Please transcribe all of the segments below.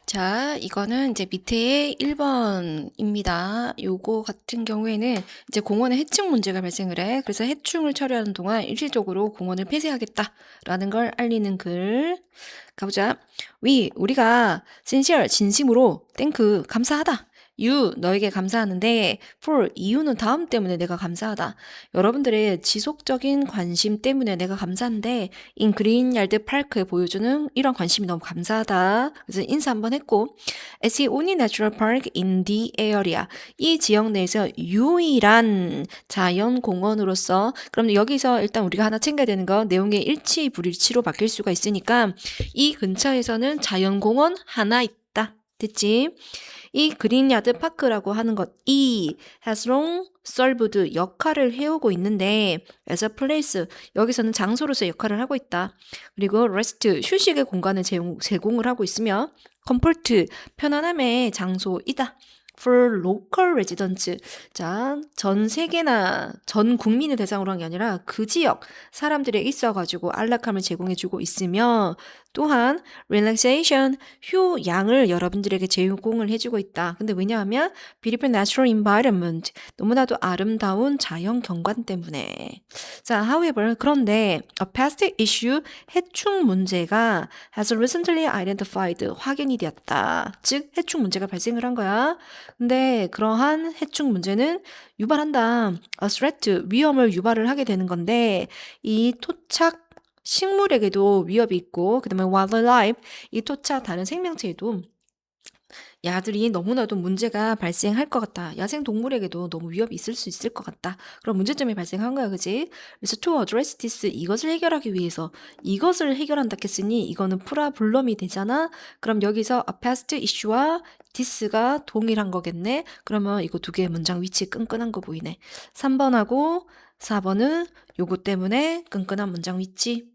자, 이거는 이제 밑에 1번입니다. 요거 같은 경우에는 이제 공원에 해충 문제가 발생을 해. 그래서 해충을 처리하는 동안 일시적으로 공원을 폐쇄하겠다라는 걸 알리는 글. 가보자. 우리가 sincere, 진심으로 땡크, 감사하다. you, 너에게 감사하는데 for, 이유는 다음 때문에 내가 감사하다. 여러분들의 지속적인 관심 때문에 내가 감사한데 in 그린야드 파크에 보여주는 이런 관심이 너무 감사하다. 그래서 인사 한번 했고 as the only natural park in the area, 이 지역 내에서 유일한 자연공원으로서, 그럼 여기서 일단 우리가 하나 챙겨야 되는 거, 내용의 일치 불일치로 바뀔 수가 있으니까 이 근처에서는 자연공원 하나 있다. 됐지? 이 그린야드 파크라고 하는 것, 이 has long served, 역할을 해오고 있는데 as a place, 여기서는 장소로서 역할을 하고 있다. 그리고 rest, 휴식의 공간을 제공을 하고 있으며 comfort, 편안함의 장소이다. for local residents, 자, 전 세계나 전 국민을 대상으로 한 게 아니라 그 지역 사람들에 있어가지고 안락함을 제공해주고 있으며, 또한 relaxation, 휴양을 여러분들에게 제공을 해주고 있다. 근데 왜냐하면 beautiful natural environment, 너무나도 아름다운 자연 경관 때문에. 자, however, 그런데 a past issue, 해충 문제가 has recently identified, 확인이 되었다. 즉 해충 문제가 발생을 한 거야. 근데 그러한 해충 문제는 유발한다. a threat, 위험을 유발을 하게 되는 건데, 이 토착 식물에게도 위협이 있고, 그 다음에 wildlife, 이 토착 다른 생명체에도 야들이 너무나도 문제가 발생할 것 같다. 야생 동물에게도 너무 위협이 있을 수 있을 것 같다. 그런 문제점이 발생한 거야, 그지? 그래서 to address this, 이것을 해결하기 위해서, 이것을 해결한다 했으니 이거는 프라블럼이 되잖아. 그럼 여기서 a past issue와 this가 동일한 거겠네. 그러면 이거 두 개의 문장 위치 끈끈한 거 보이네. 3번하고 4번은 요거 때문에 끈끈한 문장 위치.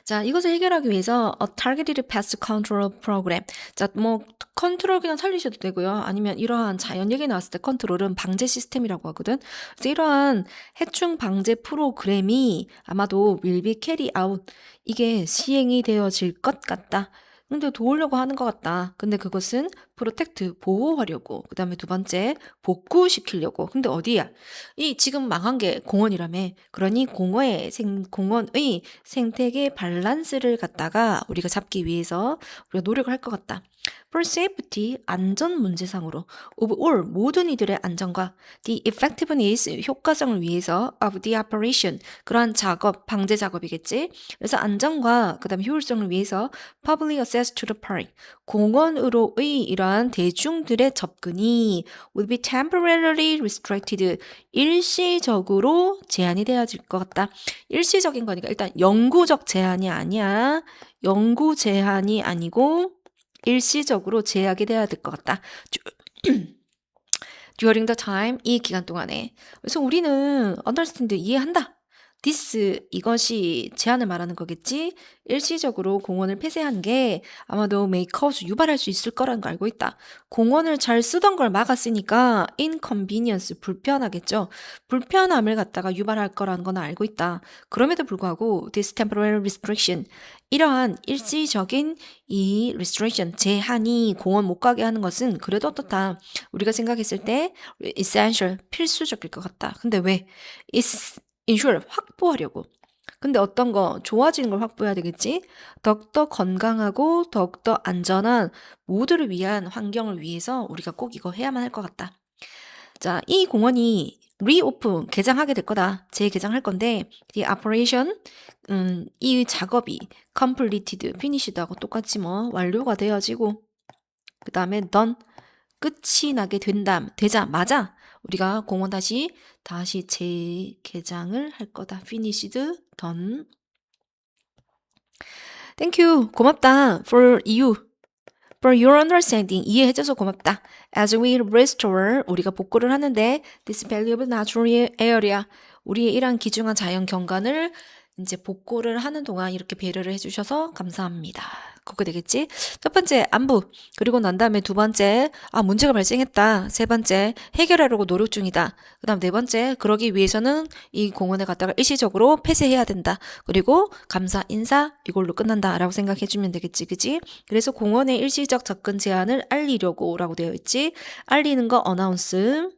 자, 이것을 해결하기 위해서 a targeted pest control program. 자, 뭐 컨트롤 그냥 살리셔도 되고요. 아니면 이러한 자연 얘기 나왔을 때 컨트롤은 방제 시스템이라고 하거든. 그래서 이러한 해충 방제 프로그램이 아마도 will be carry out, 이게 시행이 되어질 것 같다. 근데 도우려고 하는 것 같다. 근데 그것은 프로텍트, 보호하려고. 그 다음에 두 번째, 복구시키려고. 근데 어디야? 이 지금 망한 게 공원이라며. 그러니 공원의 생태계 밸런스를 갖다가 우리가 잡기 위해서 우리가 노력을 할 것 같다. For safety, 안전 문제상으로 of all, 모든 이들의 안전과 the effectiveness, 효과성을 위해서 of the operation, 그러한 작업, 방제 작업이겠지. 그래서 안전과 그 다음에 효율성을 위해서 public access to the park, 공원으로의 이러한 대중들의 접근이 will be temporarily restricted, 일시적으로 제한이 되어질 것 같다. 일시적인 거니까 일단 영구적 제한이 아니야. 영구 제한이 아니고 일시적으로 제약이 돼야 될 것 같다. during the time, 이 기간 동안에. 그래서 우리는 understand, 이해한다. this, 이것이 제한을 말하는 거겠지. 일시적으로 공원을 폐쇄한 게 아마도 may cause, 유발할 수 있을 거라는 걸 알고 있다. 공원을 잘 쓰던 걸 막았으니까 inconvenience, 불편하겠죠. 불편함을 갖다가 유발할 거라는 건 알고 있다. 그럼에도 불구하고 this temporary restriction, 이러한 일시적인 이 restriction, 제한이 공원 못 가게 하는 것은 그래도 어떻다. 우리가 생각했을 때 essential, 필수적일 것 같다. 근데 왜? ensure, 확보하려고. 근데 어떤 거, 좋아지는 걸 확보해야 되겠지? 더욱더 건강하고 더욱더 안전한 모두를 위한 환경을 위해서 우리가 꼭 이거 해야만 할 것 같다. 자, 이 공원이 reopen, 개장하게 될 거다. 재개장할 건데 the operation, 이 작업이 completed, finished하고 똑같이 뭐 완료가 되어지고, 그 다음에 done, 끝이 나게 되자마자 우리가 공원 다시 재개장을 할 거다. finished, done. Thank you. 고맙다. For your understanding, 이해해줘서 고맙다. As we restore, 우리가 복구를 하는데 this valuable natural area, 우리의 이러한 귀중한 자연 경관을 이제 복구를 하는 동안 이렇게 배려를 해주셔서 감사합니다. 그거 되겠지? 첫 번째, 안부. 그리고 난 다음에 두 번째, 문제가 발생했다. 세 번째, 해결하려고 노력 중이다. 그 다음 네 번째, 그러기 위해서는 이 공원에 갔다가 일시적으로 폐쇄해야 된다. 그리고 감사, 인사, 이걸로 끝난다. 라고 생각해주면 되겠지, 그지? 그래서 공원의 일시적 접근 제한을 알리려고 라고 되어 있지. 알리는 거, 어나운스.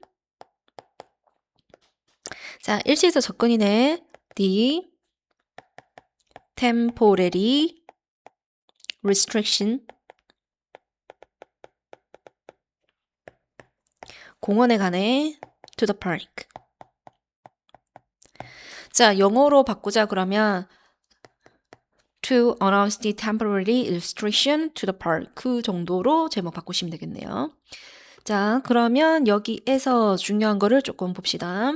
자, 일시적 접근이네. The temporary restriction. 공원에 가네. to the park. 자, 영어로 바꾸자 그러면 to announce the temporary restriction to the park. 그 정도로 제목 바꾸시면 되겠네요. 자, 그러면 여기에서 중요한 거를 조금 봅시다.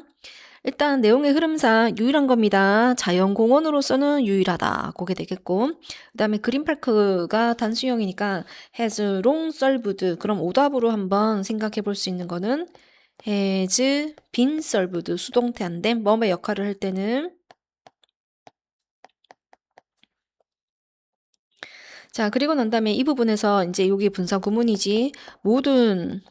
일단 내용의 흐름상 유일한 겁니다. 자연공원으로서는 유일하다. 그게 되겠고 그 다음에 그린파크가 단수형이니까 has long served. 그럼 오답으로 한번 생각해 볼 수 있는 거는 has been served. 수동태 안 된 뭐의 역할을 할 때는 자, 그리고 난 다음에 이 부분에서 이제 여기 분사 구문이지. 모든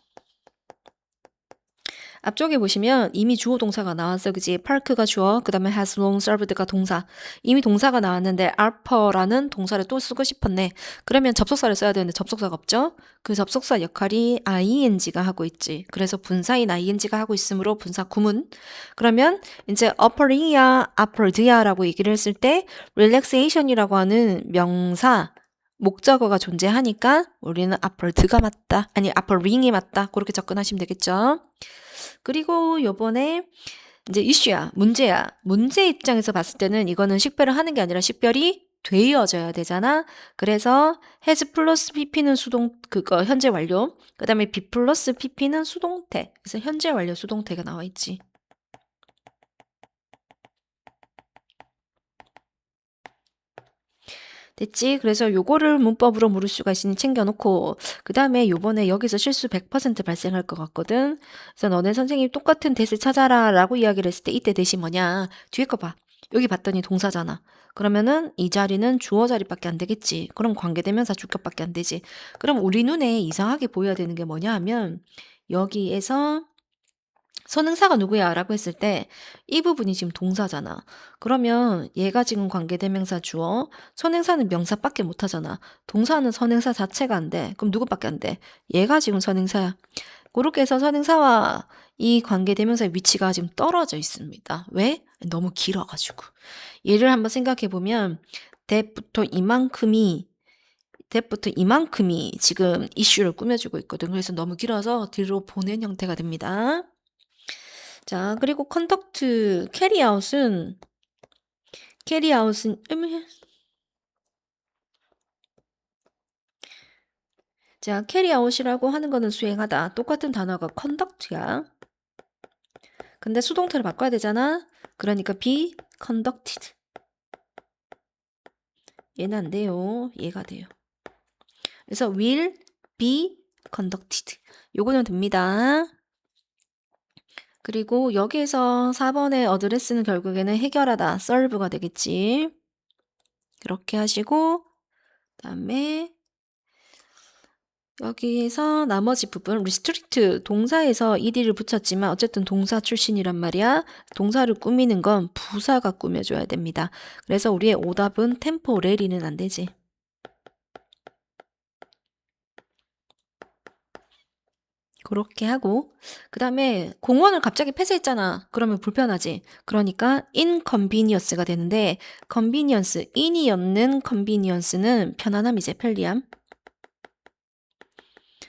앞쪽에 보시면 이미 주어 동사가 나왔어. 그지? park가 주어, 그 다음에 has long served가 동사. 이미 동사가 나왔는데 arper라는 동사를 또 쓰고 싶었네. 그러면 접속사를 써야 되는데 접속사가 없죠? 그 접속사 역할이 ing가 하고 있지. 그래서 분사인 ing가 하고 있으므로 분사 구문. 그러면 이제 offering이야, offered야 라고 얘기를 했을 때 relaxation이라고 하는 명사 목적어가 존재하니까 우리는 offered가 맞다. 아니 offering이 맞다. 그렇게 접근하시면 되겠죠. 그리고 요번에 이제 이슈야, 문제야. 문제 입장에서 봤을 때는 이거는 식별을 하는 게 아니라 식별이 되어져야 되잖아. 그래서 has 플러스 pp는 그거 현재 완료. 그 다음에 be 플러스 pp는 수동태. 그래서 현재 완료 수동태가 나와 있지. 됐지? 그래서 요거를 문법으로 물을 수가 있으니 챙겨놓고 그 다음에 요번에 여기서 실수 100% 발생할 것 같거든. 그래서 너네 선생님 똑같은 대을 찾아라 라고 이야기를 했을 때 이때 대시 뭐냐? 뒤에 거 봐. 여기 봤더니 동사잖아. 그러면은 이 자리는 주어 자리밖에 안 되겠지. 그럼 관계대명사 주격밖에 안 되지. 그럼 우리 눈에 이상하게 보여야 되는 게 뭐냐 하면 여기에서 선행사가 누구야? 라고 했을 때 이 부분이 지금 동사잖아. 그러면 얘가 지금 관계대명사 주어, 선행사는 명사밖에 못하잖아. 동사는 선행사 자체가 안 돼. 그럼 누구밖에 안 돼? 얘가 지금 선행사야. 그렇게 해서 선행사와 이 관계대명사의 위치가 지금 떨어져 있습니다. 왜? 너무 길어가지고. 얘를 한번 생각해보면 that부터 이만큼이 지금 이슈를 꾸며주고 있거든. 그래서 너무 길어서 뒤로 보낸 형태가 됩니다. 자, 그리고 conduct, carry out은 자, carry out이라고 하는 거는 수행하다. 똑같은 단어가 conduct야. 근데 수동태를 바꿔야 되잖아. 그러니까 be conducted. 얘는 안 돼요. 얘가 돼요. 그래서 will be conducted. 요거는 됩니다. 그리고 여기에서 4번의 어드레스는 결국에는 해결하다, solve가 되겠지. 그렇게 하시고 그다음에 여기에서 나머지 부분 restrict 동사에서 ed를 붙였지만 어쨌든 동사 출신이란 말이야. 동사를 꾸미는 건 부사가 꾸며줘야 됩니다. 그래서 우리의 오답은 temporary는 안 되지. 그렇게 하고 그 다음에 공원을 갑자기 폐쇄했잖아. 그러면 불편하지. 그러니까 inconvenience가 되는데 convenience, in이 없는 convenience는 편안함이지, 편리함.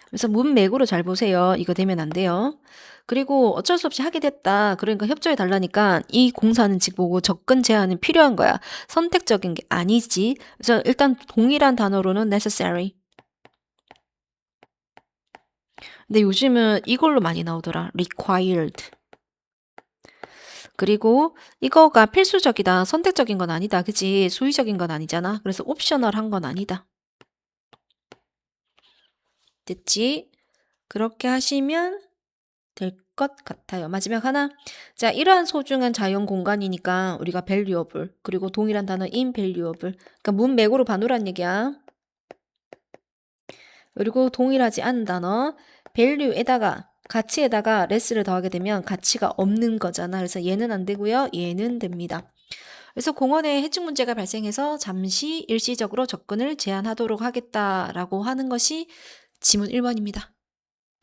그래서 문맥으로 잘 보세요. 이거 되면 안 돼요. 그리고 어쩔 수 없이 하게 됐다. 그러니까 협조해 달라니까 이 공사는 즉 보고 접근 제한은 필요한 거야. 선택적인 게 아니지. 그래서 일단 동일한 단어로는 necessary. 근데 요즘은 이걸로 많이 나오더라. required. 그리고 이거가 필수적이다. 선택적인 건 아니다. 그치? 수의적인 건 아니잖아. 그래서 옵셔널한 건 아니다. 됐지? 그렇게 하시면 될 것 같아요. 마지막 하나. 자, 이러한 소중한 자연 공간이니까 우리가 valuable 그리고 동일한 단어 invaluable. 그러니까 문맥으로 봐놓으란 얘기야. 그리고 동일하지 않은 단어 value에다가 가치에다가 less를 더하게 되면 가치가 없는 거잖아. 그래서 얘는 안 되고요. 얘는 됩니다. 그래서 공원에 해충 문제가 발생해서 잠시 일시적으로 접근을 제한하도록 하겠다라고 하는 것이 지문 1번입니다.